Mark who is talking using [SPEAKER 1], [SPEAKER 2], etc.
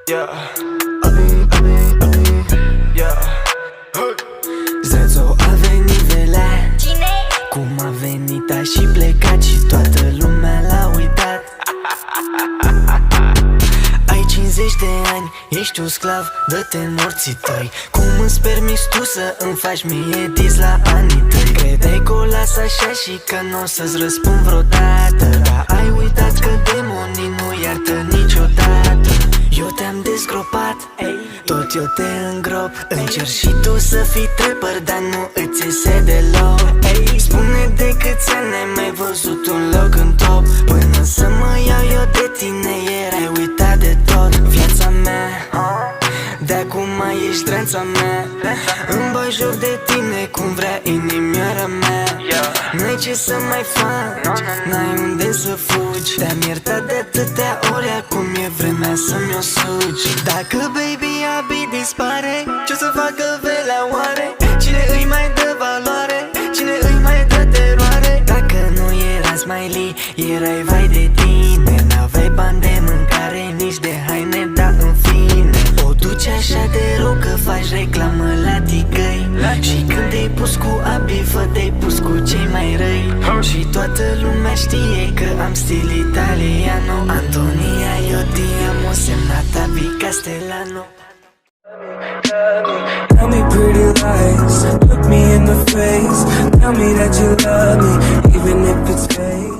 [SPEAKER 1] Yeah. Yeah.
[SPEAKER 2] Zățo a venit velea.
[SPEAKER 3] Cine?
[SPEAKER 2] Cum a venit a și plecat și toată lumea l-a uitat. Ai 50 de ani, ești un sclav, dă-te în morții tăi. Cum îți permiți tu să îmi faci mie dis la anii tăi? Credeai că o las așa și că n-o să-ți răspund vreodată, dar ai uitat că demonii nu iartă niciodată. Eu te-am dezgropat, tot eu te îngrop. Încerci și tu să fii trapper, dar nu îți iese deloc. Spune de câți ani ai mai văzut un loc în top. Până să mă iau eu de tine erai uitat de tot. Viața mea, de acum ești dranța mea. Îmi bagi joc de tine cum vrea inimioara mea. N-ai ce să mai faci, n-ai unde să fugi. Te-am iertat de atâtea ori, acum e vremea să-mi o sugi. Dacă baby abi dispare, ce să facă velea oare? Cine îi mai dă valoare? Cine îi mai dă teroare? Dacă nu era Smiley, erai vai de tine. N-aveai bani de mâncare, nici de haine, dar în fine o duci așa de rău că faci reclamă la ticăi. Și când te-ai pus cu abi, fă te-ai pus cu cei mai răi. Și toată lumea știe că am stil italiano. Antonia, io ti amo, semnata Abi Castellano.
[SPEAKER 4] Tell me pretty lies, look me in the face. Tell me that you love me, even if it's fake.